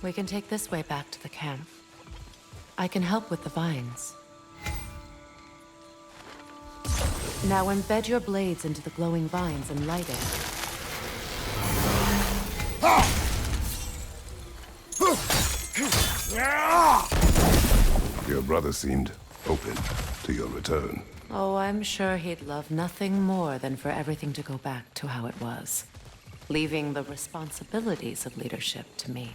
We can take this way back to the camp. I can help with the vines. Now embed your blades into the glowing vines and light it. Your brother seemed open to your return. Oh, I'm sure he'd love nothing more than for everything to go back to how it was, leaving the responsibilities of leadership to me.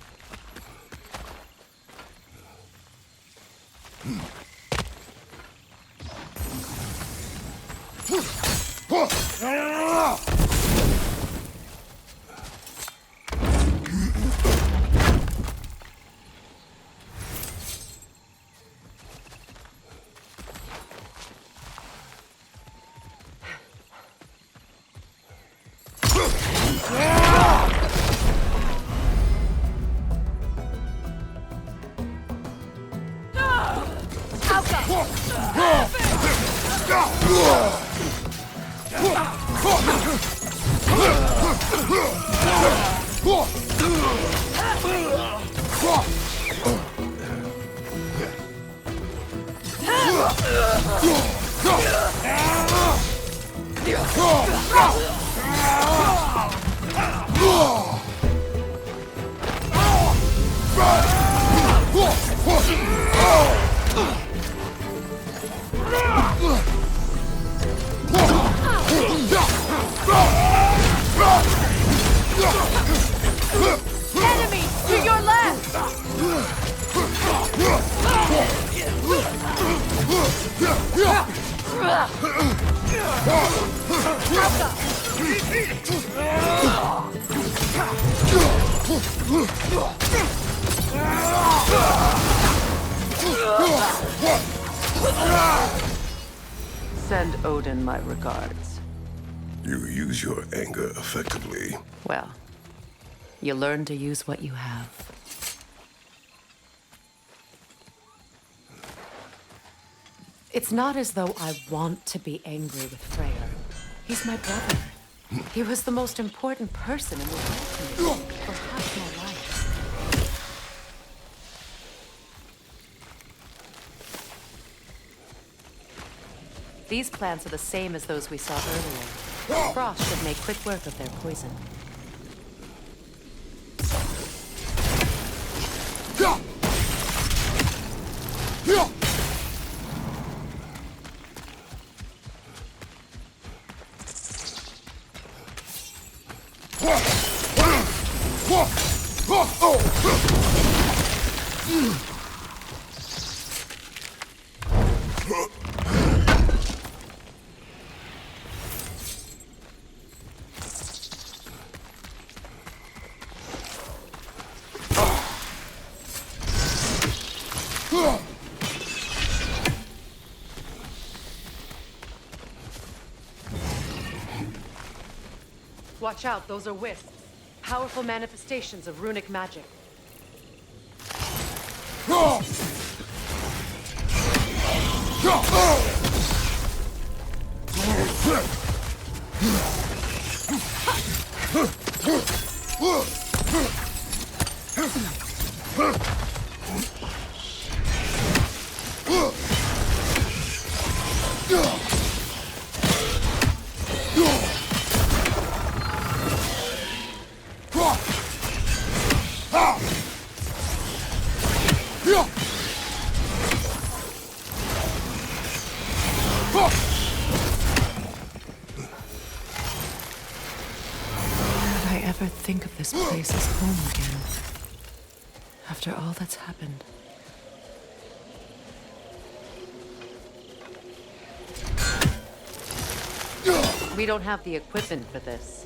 Enemy to your left! Send Odin my regards. You use your anger effectively. Well, you learn to use what you have. It's not as though I want to be angry with Freyr. He's my brother. He was the most important person in the world to me for half my life. These plants are the same as those we saw earlier. Frost should make quick work of their poison. Watch out, those are wisps. Powerful manifestations of runic magic. Think of this place as home again. After all that's happened. We don't have the equipment for this.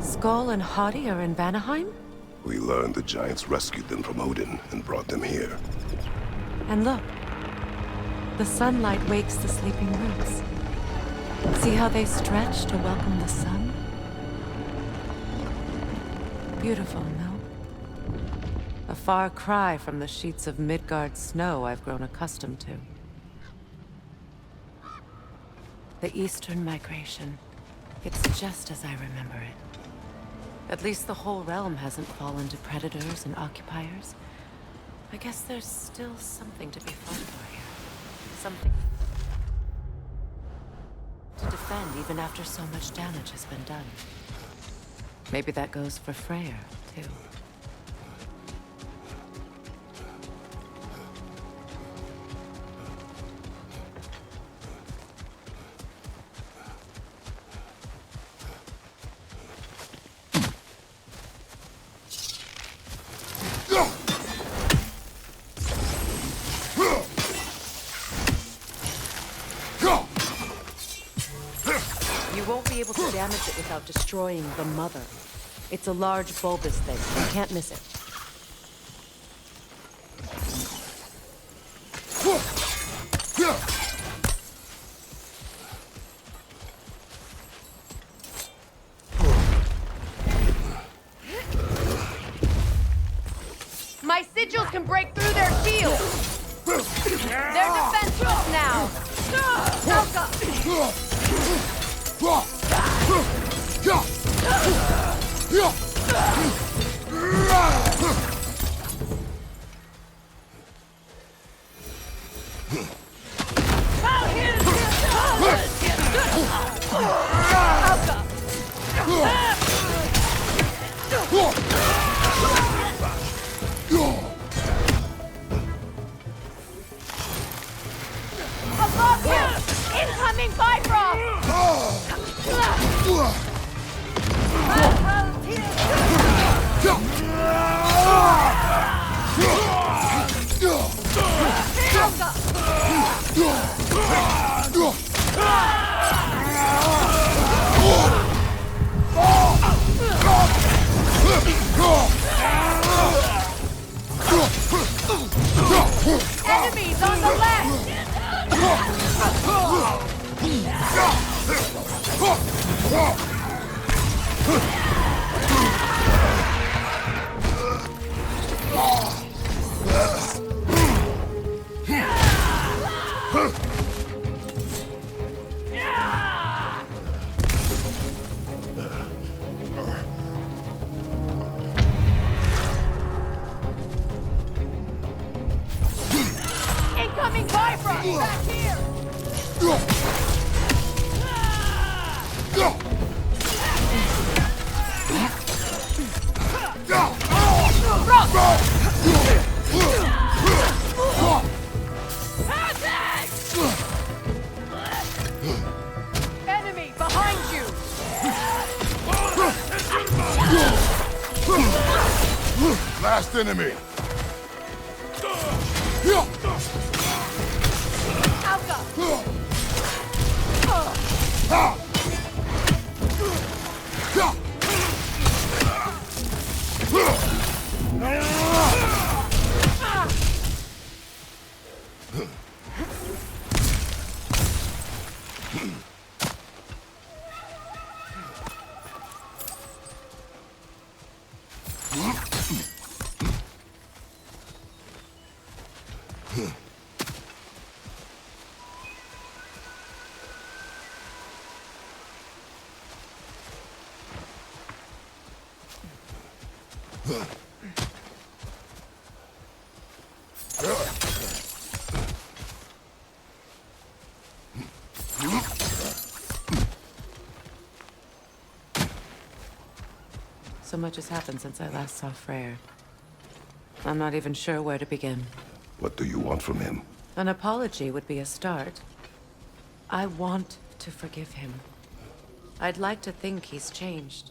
Skull and Hati are in Vanaheim? We learned the giants rescued them from Odin and brought them here. And look, the sunlight wakes the sleeping roots. See how they stretch to welcome the sun? Beautiful, no? A far cry from the sheets of Midgard snow I've grown accustomed to. The Eastern migration. It's just as I remember it. At least the whole realm hasn't fallen to predators and occupiers. I guess there's still something to be fought for here. Something to defend even after so much damage has been done. Maybe that goes for Freyr, too. Able to damage it without destroying the mother. It's a large bulbous thing. You can't miss it. My sigils can break through their shields. They're defenseless now. Alka! Above him! Incoming Bifrost! Enemies on the left! Incoming Bifrost! Back here! Enemy behind you! Last enemy. So much has happened since I last saw Freyr. I'm not even sure where to begin. What do you want from him? An apology would be a start. I want to forgive him. I'd like to think he's changed.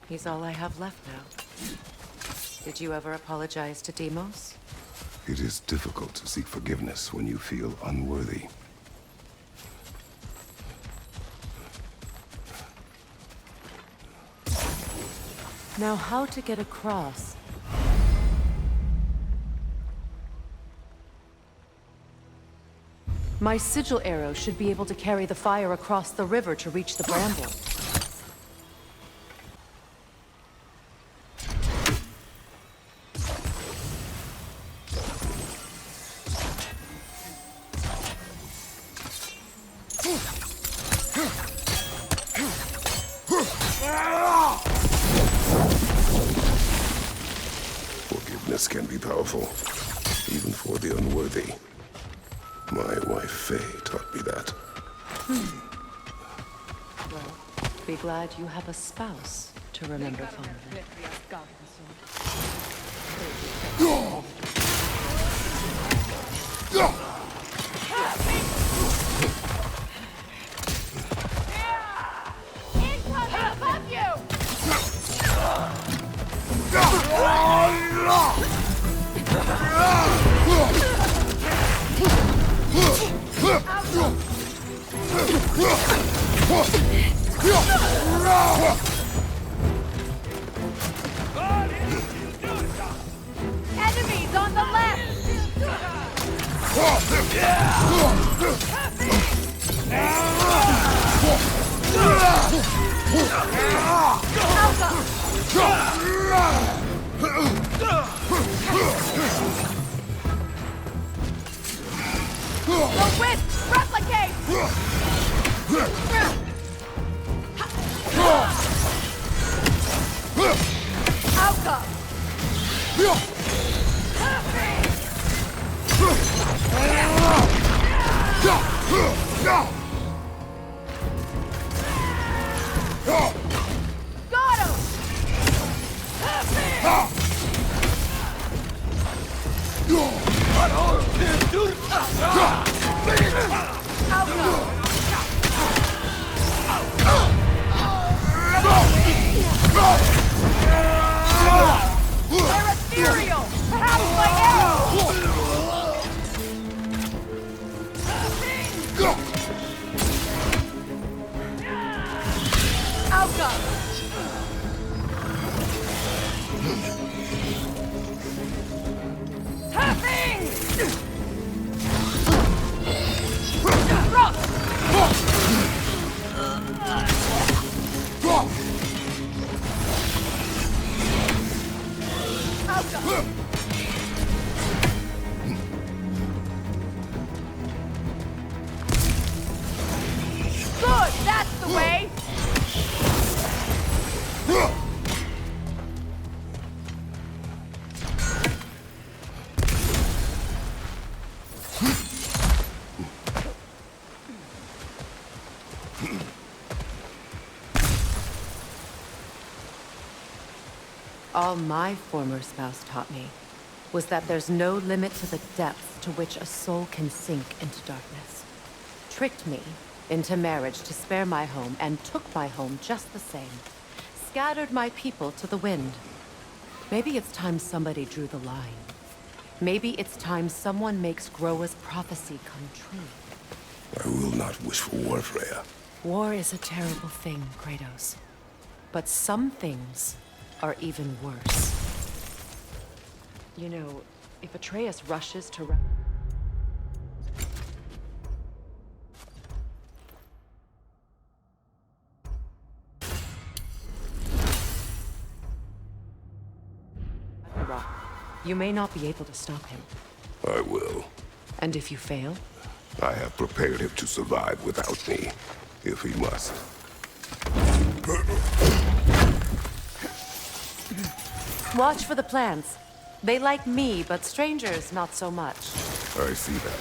He's all I have left now. Did you ever apologize to Deimos? It is difficult to seek forgiveness when you feel unworthy. Now, how to get across? My sigil arrow should be able to carry the fire across the river to reach the bramble. Forgiveness can be powerful, even for the unworthy. My wife Faye taught me that. Well, be glad you have a spouse to remember fondly. Incoming above you! Enemies on the left! The wisp! Replicate! Alka! Got him! They're ethereal! Perhaps my arrow! Outcome! Tapping! Good, that's the way! All my former spouse taught me was that there's no limit to the depth to which a soul can sink into darkness. Tricked me into marriage to spare my home and took my home just the same. Scattered my people to the wind. Maybe it's time somebody drew the line. Maybe it's time someone makes Groa's prophecy come true. I will not wish for war, Freya. War is a terrible thing, Kratos. But some things are even worse. You know, if Atreus rushes to... Ragnarok, you may not be able to stop him. I will. And if you fail? I have prepared him to survive without me, if he must. Watch for the plants. They like me, but strangers not so much. I see that.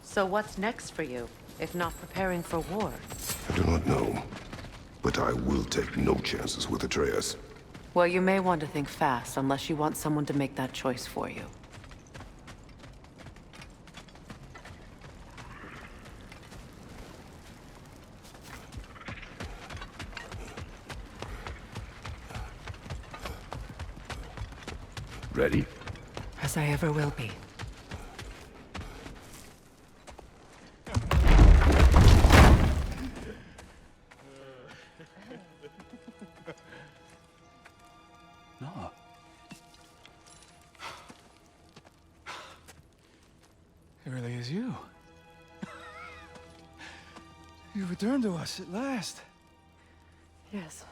So what's next for you, if not preparing for war? I do not know, but I will take no chances with Atreus. Well, you may want to think fast, unless you want someone to make that choice for you. Ready? As I ever will be. No. It really is you. You returned to us at last. Yes.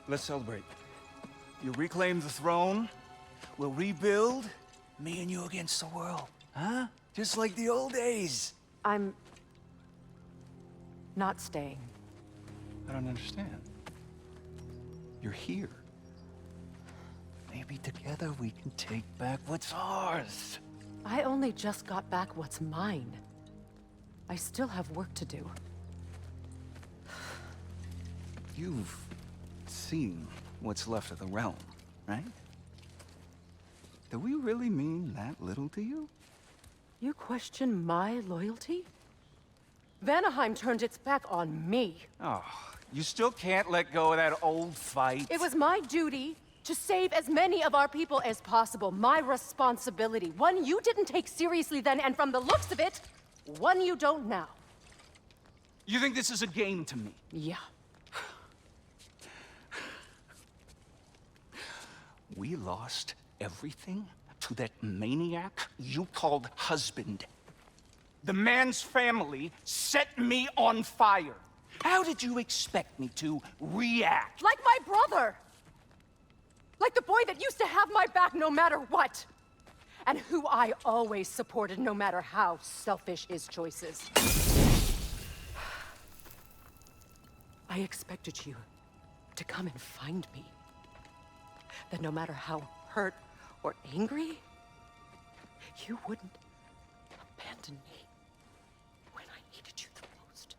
Let's celebrate. You reclaim the throne. We'll rebuild. Me and you against the world. Huh? Just like the old days. I'm... not staying. I don't understand. You're here. Maybe together we can take back what's ours. I only just got back what's mine. I still have work to do. You've seen what's left of the realm, right? Do we really mean that little to you? You question my loyalty? Vanaheim turned its back on me. Oh, you still can't let go of that old fight? It was my duty to save as many of our people as possible. My responsibility. One you didn't take seriously then, and from the looks of it, one you don't now. You think this is a game to me? Yeah. We lost everything to that maniac you called husband. The man's family set me on fire. How did you expect me to react? Like my brother! Like the boy that used to have my back no matter what! And who I always supported no matter how selfish his choices. I expected you to come and find me. That no matter how hurt or angry, you wouldn't abandon me when I needed you the most.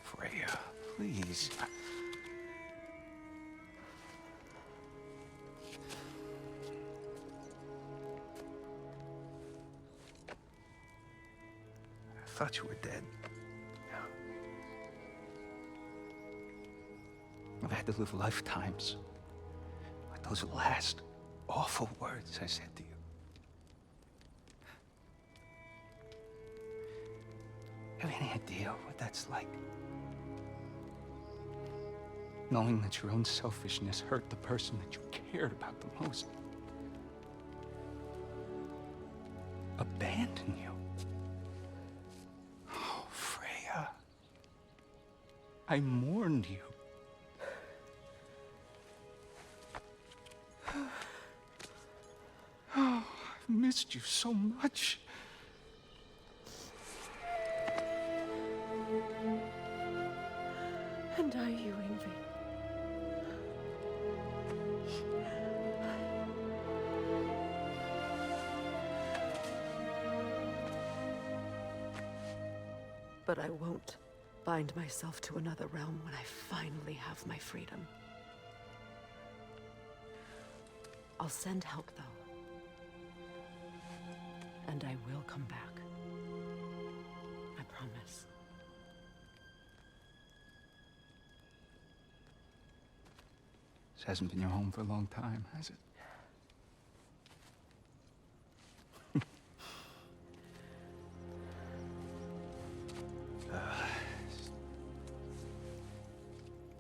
Freya, please. I thought you were dead. I've had to live lifetimes with those last awful words I said to you. Have any idea what that's like? Knowing that your own selfishness hurt the person that you cared about the most. Abandon you. Oh, Freya. I mourned you. Oh, I've missed you so much. And are you, Ingrid? But I won't bind myself to another realm when I finally have my freedom. I'll send help, though. And I will come back. I promise. This hasn't been your home for a long time, has it?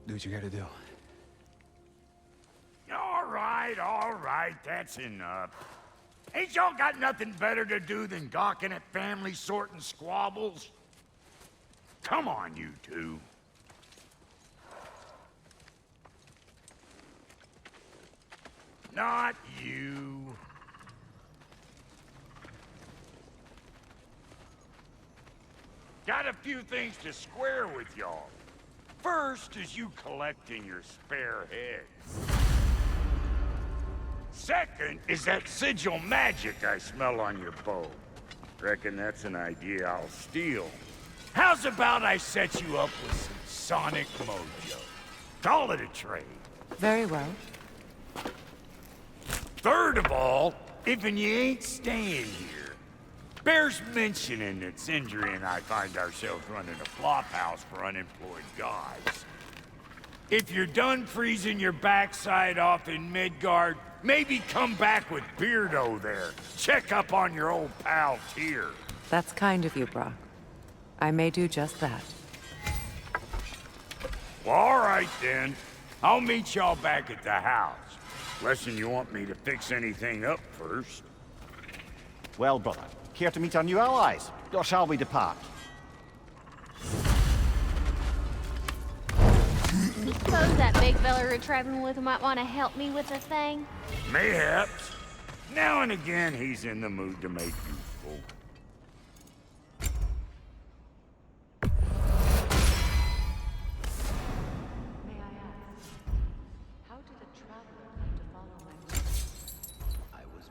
Do what you gotta do. All right, that's enough. Ain't y'all got nothing better to do than gawking at family sorting squabbles? Come on, you two. Not you. Got a few things to square with y'all. First is you collecting your spare heads. second is that sigil magic I smell on your bow. Reckon that's an idea I'll steal. How's about I set you up with some sonic mojo? Call it a trade. Very well. Third of all, if you ain't staying here, bears mentioning that Sindri and I find ourselves running a flop house for unemployed guys. If you're done freezing your backside off in Midgard, maybe come back with Beardo there. Check up on your old pal Tyr. That's kind of you, Brock. I may do just that. Well, all right then. I'll meet y'all back at the house. Unless you want me to fix anything up first. Well, brother, care to meet our new allies? Or shall we depart? Suppose that big fella you're traveling with might want to help me with a thing. Mayhaps. Now and again, he's in the mood to make useful. May I ask, how did a traveler come to follow my I was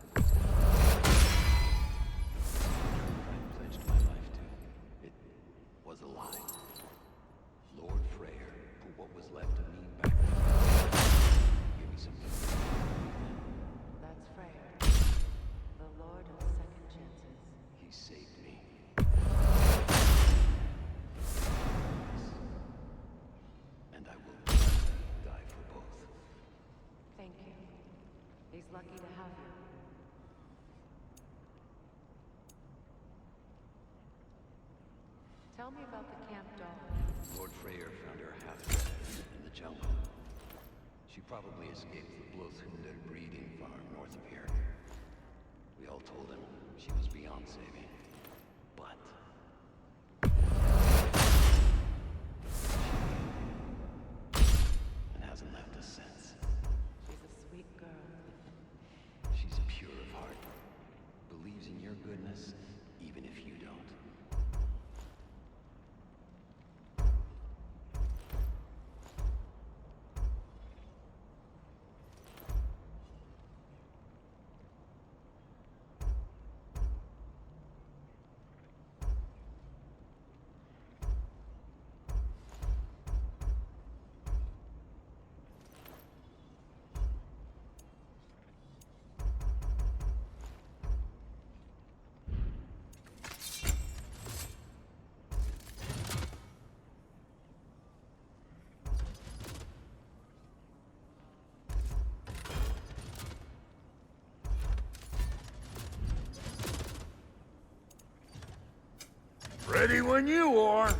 I pledged my life to. It was a lie. Lord Freyr put what was left of me back together. Give me some. That's Freyr, the Lord of Second Chances. He saved me. And I will die for both. Thank you. He's lucky to have you. Tell me about the camp dog. Lord Freyr found her half dead in the jungle. She probably escaped the Blothhunder breeding farm north of here. We all told him she was beyond saving. But and hasn't left us since. She's a sweet girl. She's pure of heart. Believes in your goodness, even if you don't. Ready when you are.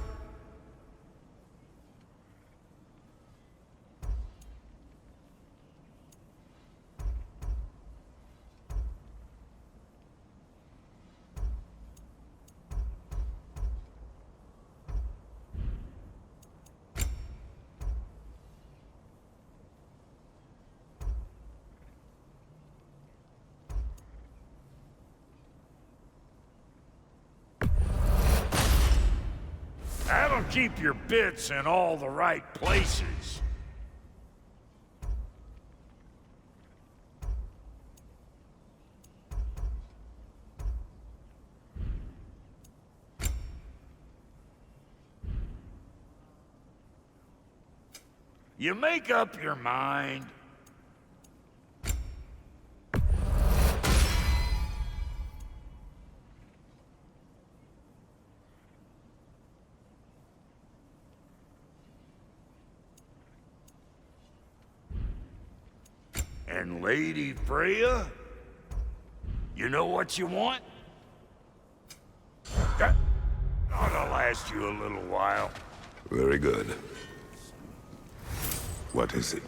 That'll keep your bits in all the right places. You make up your mind. And Lady Freya, you know what you want? That ought to last you a little while. Very good. What is it?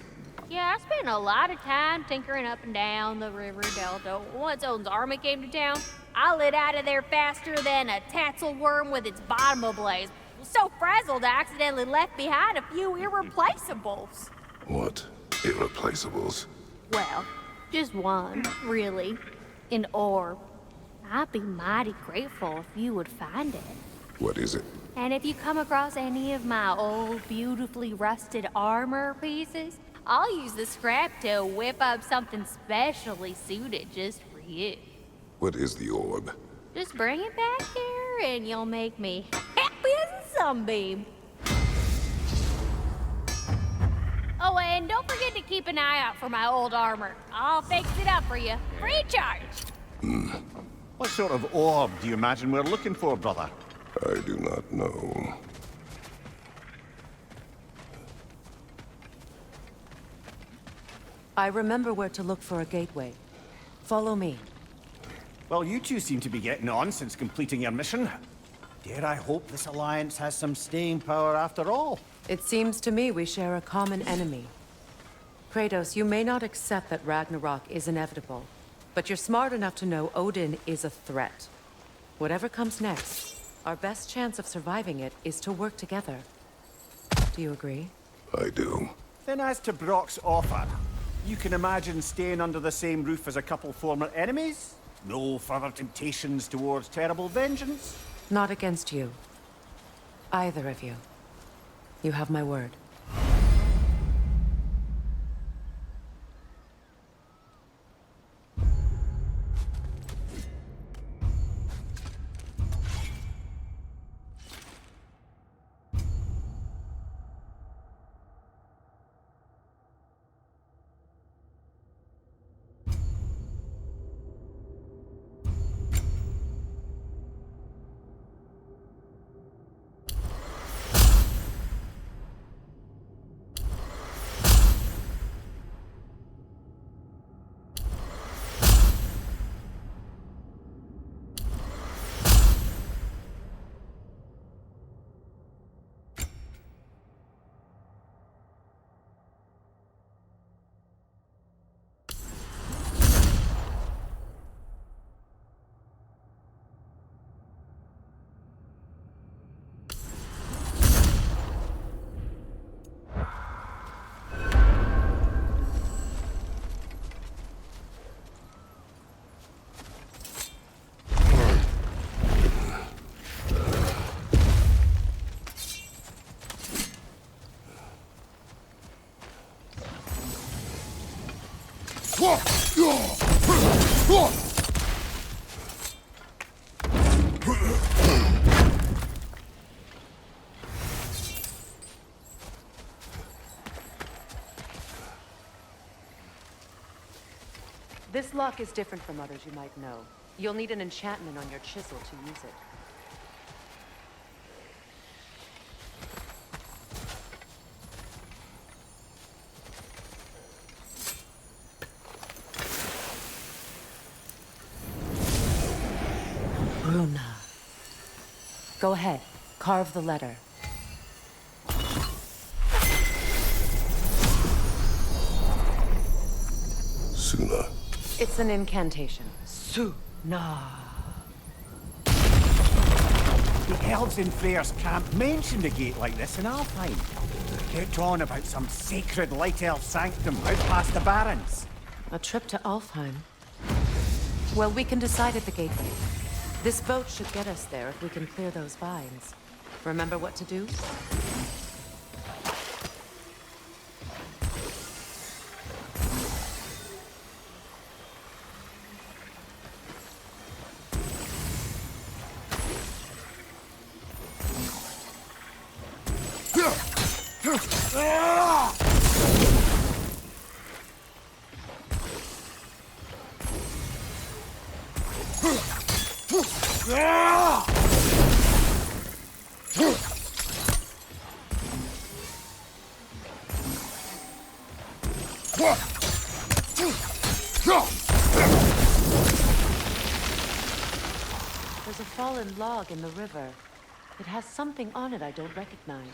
Yeah, I spent a lot of time tinkering up and down the river delta. Once Odin's army came to town, I lit out of there faster than a tassel worm with its bottom ablaze. So frazzled, I accidentally left behind a few irreplaceables. What? Irreplaceables? Well, just one, really. An orb. I'd be mighty grateful if you would find it. What is it? And if you come across any of my old, beautifully rusted armor pieces, I'll use the scrap to whip up something specially suited just for you. What is the orb? Just bring it back here and you'll make me happy as a sunbeam. Oh, and don't forget to keep an eye out for my old armor. I'll fix it up for you. Free of charge. What sort of orb do you imagine we're looking for, brother? I do not know. I remember where to look for a gateway. Follow me. Well, you two seem to be getting on since completing your mission. Dare I hope this alliance has some staying power after all? It seems to me we share a common enemy. Kratos, you may not accept that Ragnarok is inevitable, but you're smart enough to know Odin is a threat. Whatever comes next, our best chance of surviving it is to work together. Do you agree? I do. Then as to Brock's offer, you can imagine staying under the same roof as a couple former enemies? No further temptations towards terrible vengeance? Not against you. Either of you. You have my word. This lock is different from others you might know. You'll need an enchantment on your chisel to use it. Runa. Go ahead. Carve the letter. Suna. It's an incantation. Suna. The elves in Freyr's camp mentioned a gate like this in Alfheim. They kept on about some sacred light elf sanctum out past the Barrens. A trip to Alfheim. Well, we can decide at the gateway. This boat should get us there if we can clear those vines. Remember what to do? There's a fallen log in the river. It has something on it I don't recognize.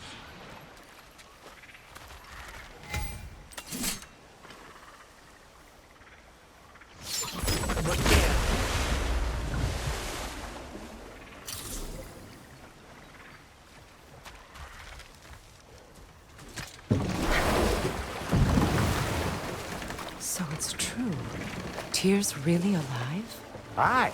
So it's true. Tyr's really alive? Aye.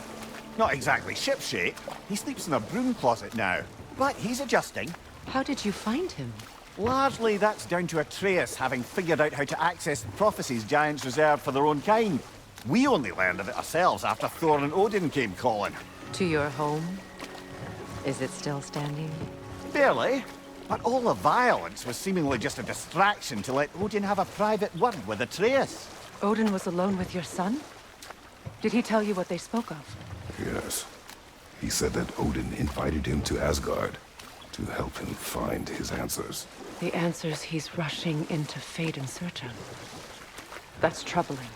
Not exactly shipshape. He sleeps in a broom closet now. But he's adjusting. How did you find him? Largely, that's down to Atreus having figured out how to access the prophecies giants reserved for their own kind. We only learned of it ourselves after Thor and Odin came calling. To your home? Is it still standing? Barely. But all the violence was seemingly just a distraction to let Odin have a private word with Atreus. Odin was alone with your son? Did he tell you what they spoke of? Yes. He said that Odin invited him to Asgard to help him find his answers. The answers he's rushing into fate in search of. That's troubling.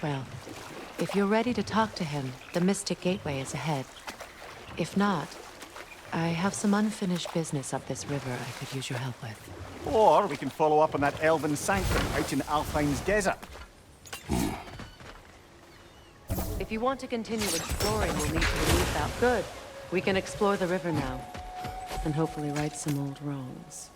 Well, if you're ready to talk to him, the Mystic Gateway is ahead. If not, I have some unfinished business up this river I could use your help with. Or we can follow up on that elven sanctum out in Alfine's desert. If you want to continue exploring, we'll need to leave that. Good. We can explore the river now, and hopefully right some old wrongs.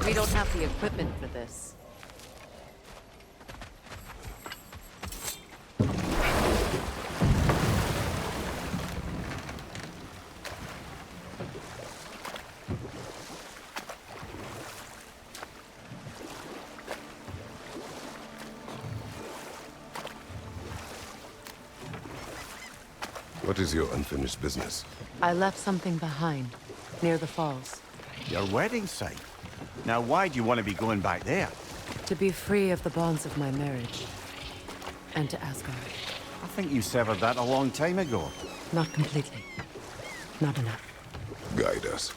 We don't have the equipment for this. What is your unfinished business? I left something behind, near the falls. Your wedding site. Now, why do you want to be going back there? To be free of the bonds of my marriage. And to Asgard. I think you severed that a long time ago. Not completely. Not enough. Guide us.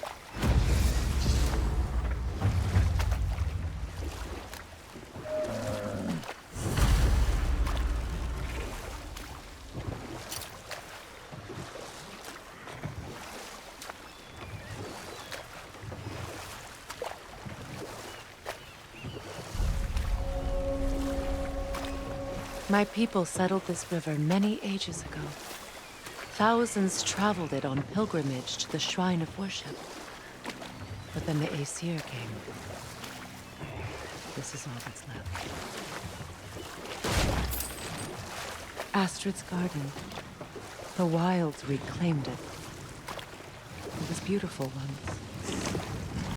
My people settled this river many ages ago. Thousands traveled it on pilgrimage to the shrine of worship. But then the Aesir came. This is all that's left. Astrid's garden. The wilds reclaimed it. It was beautiful once.